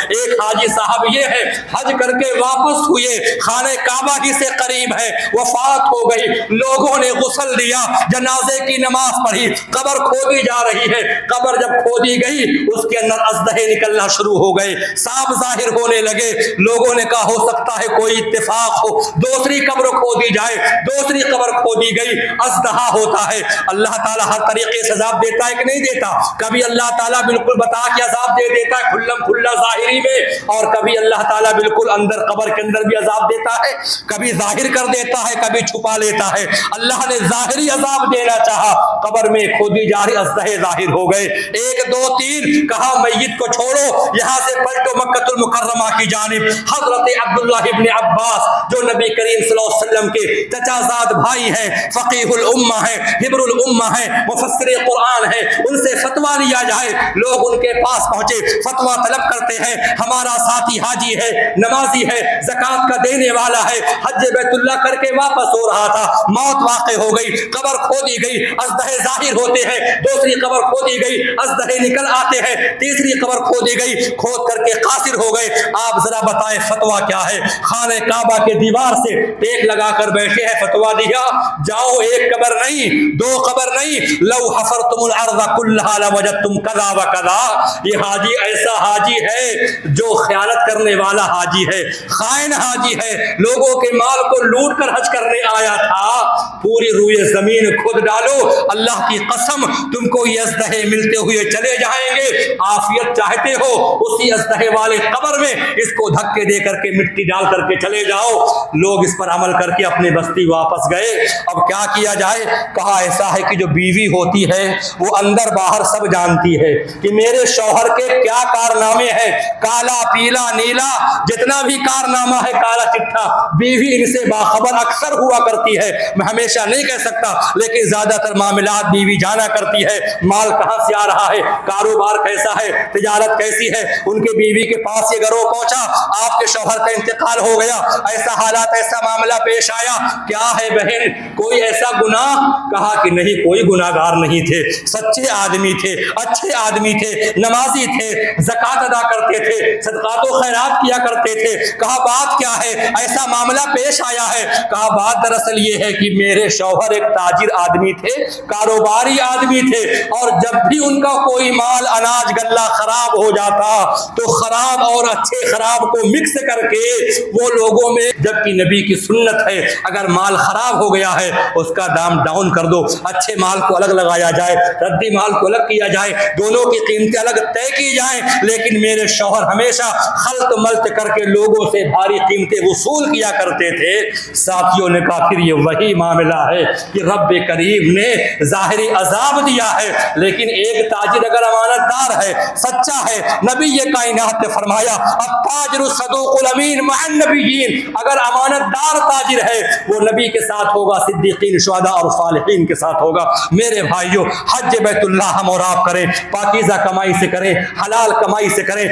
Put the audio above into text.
ایک حاجی صاحب یہ ہے حج کر کے واپس ہوئے, خانہ کعبہ ہی سے قریب ہے, وفات ہو گئی, لوگوں نے غسل دیا, جنازے کی نماز پڑھی, قبر کھودی جا رہی ہے. قبر جب کھودی گئی اس کے اندر اژدہے نکلنا شروع ہو گئے, سانپ ظاہر ہونے لگے. لوگوں نے کہا ہو سکتا ہے کوئی اتفاق ہو, دوسری قبر کھودی جائے. دوسری قبر کھودی گئی, اژدہا ہوتا ہے. اللہ تعالیٰ ہر طریقے سے عذاب دیتا ہے کہ نہیں دیتا؟ کبھی اللہ تعالیٰ بالکل بتا کے عذاب دے دیتا ہے کھلم کھلا ظاہری میں, اور کبھی اللہ تعالیٰ بالکل اندر قبر کے اندر بھی عذاب دیتا ہے. کبھی ظاہر کر دیتا ہے, کبھی چھپا لیتا ہے. اللہ نے ظاہری عذاب دینا چاہا, قبر میں کھودی جا رہی اژدہے ظاہر ہو گئے. 1 2 3 کہا میت کو چھوڑو, یہاں سے پلٹو مکہ المکرمہ کی جانب. حضرت عبداللہ ابن عباس جو نبی کریم صلی اللہ علیہ وسلم کے چچا زاد بھائی ہیں, فقیہ الامہ ہیں, حبر الامہ ہیں, مفسر قرآن ہیں, ان سے فتویٰ لیا جائے. لوگ ان کے پاس پہنچے, فتویٰ طلب کرتے ہیں. ہمارا ساتھی حاجی ہے, نمازی ہے, زکوٰۃ کا دینے والا ہے, حج بیت اللہ کر کے واپس ہو رہا تھا, موت واقع ہو گئی, قبر کھودی گئی, اژدہے ظاہر ہوتے ہیں. دوسری قبر کھودی گئی, اژدہے نکل آتے ہیں. تیسری قبر کھودی گئی, کھود کر کے قاصر ہو گئے. آپ ذرا بتائیں فتویٰ کیا ہے؟ خانہ کعبہ کے دیوار سے ٹیک لگا کر بیٹھے ہیں, فتویٰ دیا جاؤ 1 قبر نہیں, 2 قبر نہیں, لو حفرتم الارض کلھا لوجدتم کذا وکذا. یہ حاجی ایسا حاجی ہے جو خیانت کرنے والا حاجی ہے, خائن حاجی ہے, لوگوں کے مال کو لوٹ کر حج کرنے آیا تھا. پوری روئے زمین کھود ڈالو, اللہ کی قسم تم کو یہ اژدہے ملتے ہوئے چلے جائیں گے. عافیت چاہتے ہو اسی اژدہے والے قبر میں اس کو دھکے دے کر کے مٹی ڈال کر کے چلے جاؤ. لوگ اس پر عمل کر کے اپنی بستی واپس گئے. اب کیا کیا جائے؟ کہا ایسا ہے کہ جو بیوی ہوتی ہے وہ اندر باہر سب جانتی ہے کہ میرے شوہر کے کیا کارنامے ہیں, کالا پیلا نیلا جتنا بھی کارنامہ ہے, کالا چٹھا, بیوی ان سے باخبر اکثر ہوا کرتی ہے. میں ہمیشہ نہیں کہہ سکتا, لیکن زیادہ تر معاملات بیوی جانا کرتی ہے. مال کہاں سے آ رہا ہے, کاروبار کیسا ہے, تجارت کیسی ہے. ان کے بیوی کے پاس یہ گروہ پہنچا, آپ کے شوہر کا انتقال ہو گیا, ایسا حالات ایسا معاملہ پیش آیا, کیا ہے بہن کوئی ایسا گناہ؟ کہا کہ نہیں, کوئی گناہ گار نہیں تھے, سچے آدمی تھے, اچھے آدمی تھے, نمازی تھے, زکوٰۃ ادا کرتے تھے, صدقات و خیرات کیا کرتے تھے. کہا بات کیا ہے, ایسا معاملہ پیش آیا ہے. کہا بات دراصل یہ ہے کہ میرے شوہر ایک تاجر آدمی تھے, کاروباری آدمی تھے, اور جب بھی ان کا کوئی مال اناج غلہ خراب ہو جاتا تو خراب اور اچھے خراب کو مکس کر کے وہ لوگوں میں, جبکہ نبی کی سنت ہے اگر مال خراب ہو گیا ہے اس کا دام ڈاؤن کر دو, اچھے مال کو الگ لگایا جائے, ردی مال کو الگ کیا جائے, دونوں کی قیمتیں الگ طے کی جائیں. لیکن میرے شوہر ہمیشہ خلط ملط کر کے لوگوں سے بھاری قیمتیں وصول کیا کرتے تھے. ساتھیوں نے کہا پھر یہ وہی معاملہ ہے کہ رب کریم نے ظاہری عذاب دیا ہے, لیکن ایک تاجر اگر امانت دار ہے, سچا ہے, نبی یہ کائنات نے فرمایا التاجر الصدوق الامین مع النبیین, اگر امانت دار تاجر ہے وہ نبی کے ساتھ ہوگا, صدیقین, شہداء اور صالحین کے ساتھ ہوگا. میرے بھائیوں, حج بیت اللہ ہم اور آپ کریں, پاکیزہ کمائی سے کریں, حلال کمائی سے کریں.